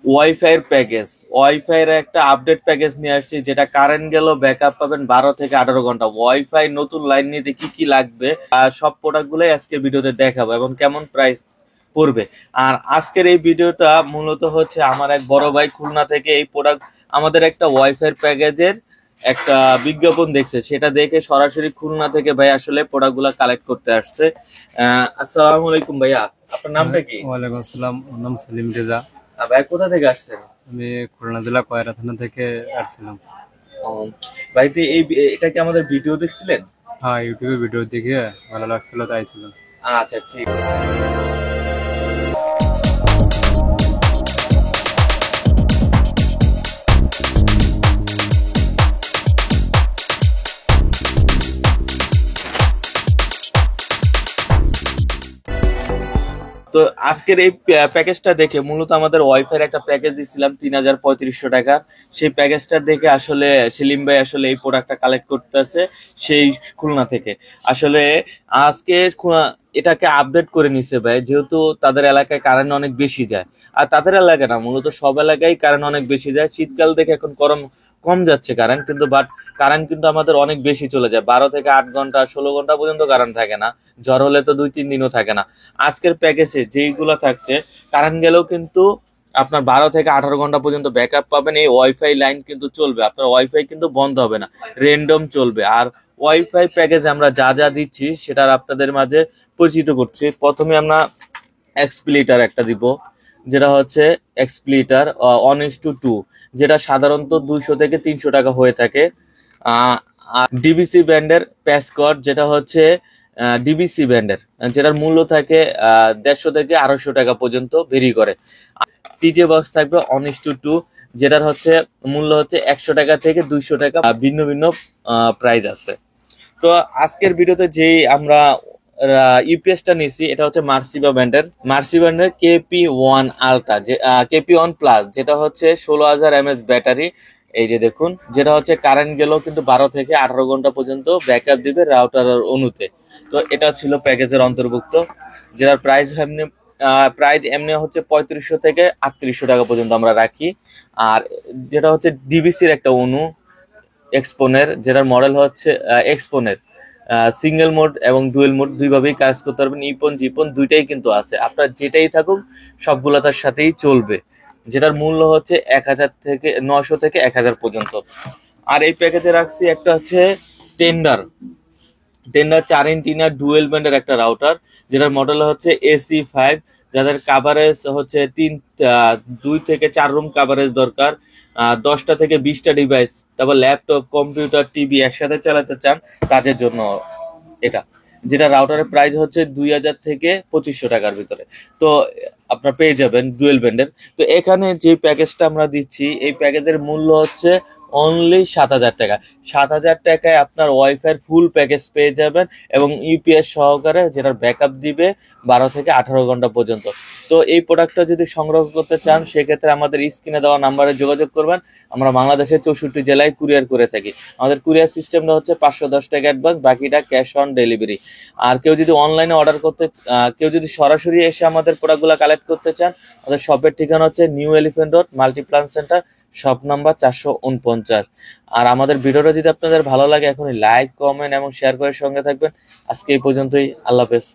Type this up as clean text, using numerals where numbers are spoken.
Wifi এর package, wifi এর একটা আপডেট প্যাকেজ নিয়ে আসছি, যেটা কারেন্ট গেল ব্যাকআপ পাবেন 12 থেকে 18 ঘন্টা। ওয়াইফাই নতুন লাইন নিতে কি কি লাগবে আর সব প্রোডাক্ট গুলোই আজকে ভিডিওতে দেখাবো এবং কেমন প্রাইস পড়বে। আর আজকের এই ভিডিওটা মূলত হচ্ছে আমার এক বড় ভাই খুলনা থেকে এই প্রোডাক্ট আমাদের একটা ওয়াইফাই প্যাকেজের একটা বিজ্ঞাপন দেখছে, সেটা দেখে সরাসরি খুলনা থেকে ভাই আসলে প্রোডাক্ট গুলা কালেক্ট করতে আসছে। আসসালামু আলাইকুম ভাইয়া, আপনার নামটা কি? ওয়ালাইকুম আসসালাম, আমার নাম সেলিম রেজা। ভাই কোথা থেকে আসছেন? আমি খুলনা জেলা কয়রা থানা থেকে আসছিলাম। ভাই তো এটা কি আমাদের ভিডিও দেখছিলেন? হ্যাঁ, ইউটিউবে ভিডিও দেখে ভালো লাগছিল তাই ছিলাম। আচ্ছা ঠিক। তো আজকের এই প্যাকেজটা দেখে মূলত আমাদের ওয়াইফাই একটা প্যাকেজ দিছিলাম 3,3500 টাকা। সেই প্যাকেজটা দেখে আসলে সেলিম ভাই আসলে এই প্রোডাক্টটা কালেক্ট করতেছে সেই খুলনা থেকে। আসলে আজকে এটাকে আপডেট করে নিছে ভাই, যেহেতু তাদের এলাকায় কারেন্ট অনেক বেশি যায়। আর তাদের এলাকায় না, মূলত সব এলাকায় কারেন্ট অনেক বেশি যায়। শীতকাল দেখে এখন কম যাচ্ছে কারেন্ট, কিন্তু কারেন্ট কিন্তু আমাদের অনেক বেশি চলে যায়, 12 থেকে 8 ঘন্টা 16 ঘন্টা পর্যন্ত কারেন্ট থাকে না। জ্বর হলে তো 2-3 দিনও থাকে না। আজকের প্যাকেজে যেইগুলো থাকছে, কারেন্ট গেলেও কিন্তু আপনার 12 থেকে 18 ঘন্টা পর্যন্ত ব্যাকআপ পাবেন। এই ওয়াইফাই লাইন কিন্তু চলবে, আপনার ওয়াইফাই কিন্তু বন্ধ হবে না, রেন্ডম চলবে। আর ওয়াইফাই প্যাকেজে আমরা যা যা দিচ্ছি সেটা আপনাদের মাঝে পরিচিত করছি। প্রথমে আমরা এক্সপ্লিটার একটা দিব, যেটা হচ্ছে এক্সপ্লিটার 1:2, যেটা সাধারণত 200 থেকে 300 টাকা হয়ে থাকে। আর ডিবিসি ব্যান্ডের প্যাসকট, যেটা হচ্ছে ডিবিসি ব্যান্ডের, যেটার মূল্য থাকে 150 থেকে 250 টাকা পর্যন্ত ভেরি করে। টিজে বক্স থাকবে 1:2, যেটার হচ্ছে মূল্য হচ্ছে 100 টাকা থেকে 200 টাকা, ভিন্ন ভিন্ন প্রাইস আছে। তো আজকের ভিডিওতে যেই আমরা ইউপিএসটা নিছি, এটা হচ্ছে মার্সিবা ব্র্যান্ডের KP1 আলট্রা, যে KP1 প্লাস, যেটা হচ্ছে 16,000 mAh ব্যাটারি। এই যে দেখুন, যেটা হচ্ছে কারেন্ট গেলেও কিন্তু 12 থেকে 18 ঘন্টা পর্যন্ত ব্যাকআপ দিবে রাউটার অনুতে। তো এটা ছিল প্যাকেজের অন্তর্ভুক্ত, যেটার প্রাইস এমনি হচ্ছে 3500 থেকে 3800 টাকা পর্যন্ত আমরা রাখি। আর যেটা হচ্ছে ডিবিসির একটা অনু, এক্সপোনের, যেটার মডেল হচ্ছে এক্সপোনের। সিঙ্গেল মোড এবং ডুয়েল মোড দুইভাবেই কাজ করতে পারবেন। ইপন জিপন দুইটাই কিন্তু আছে, আপনার যেটাই থাকুক সবগুলো তার সাথেই চলবে। যেটার মূল্য হচ্ছে 900 থেকে 1000 পর্যন্ত। আর এই প্যাকেজে রাখছি একটা হচ্ছে টেন্ডার টেন্ডার 4 ইঞ্চিনার ডুয়েল ব্যান্ডের একটা রাউটার, যেটার মডেল হচ্ছে AC5, যাদের কাভারেজ হচ্ছে 2 থেকে 4 রুম কাভারেজ দরকার, 10টা থেকে 20টা ডিভাইস, তারপর ল্যাপটপ কম্পিউটার টিভি একসাথে চালাতে চান, তাদের জন্য এটা। যেটা রাউটারের প্রাইস হচ্ছে 2,000 থেকে 2,500 টাকার ভিতরে। তো আপনার পেয়ে যাবেন ডুয়েল ব্যান্ডের। তো এখানে যে প্যাকেজটা আমরা দিচ্ছি, এই প্যাকেজের মূল্য হচ্ছে অনলি 7,000 টাকা। 7,000 টাকায় আপনার ওয়াইফাই ফুল প্যাকেজ পেয়ে যাবেন এবং ইউপিএস সহকারে, যেটার ব্যাকআপ দিবে 12 থেকে 18 ঘন্টা পর্যন্ত। তো এই প্রোডাক্টটা যদি সংগ্রহ করতে চান, সেক্ষেত্রে আমাদের স্ক্রিনে দেওয়া নাম্বারে যোগাযোগ করবেন। আমরা বাংলাদেশের 64 জেলায় কুরিয়ার করে থাকি। আমাদের কুরিয়ার সিস্টেমটা হচ্ছে 510 টাকা অ্যাডভান্স, বাকিটা ক্যাশ অন ডেলিভারি। আর কেউ যদি অনলাইনে অর্ডার কেউ যদি সরাসরি এসে আমাদের প্রোডাক্টগুলো কালেক্ট করতে চান, আমাদের শপের ঠিকানা হচ্ছে new elephant road, Multiplan centre, shop number 449। আর আমাদের ভিডিওটা যদি আপনাদের ভালো লাগে, এখনই লাইক কমেন্ট এবং শেয়ার করে সঙ্গে থাকবেন। আজকে এই পর্যন্তই, আল্লাহ হাফেজ।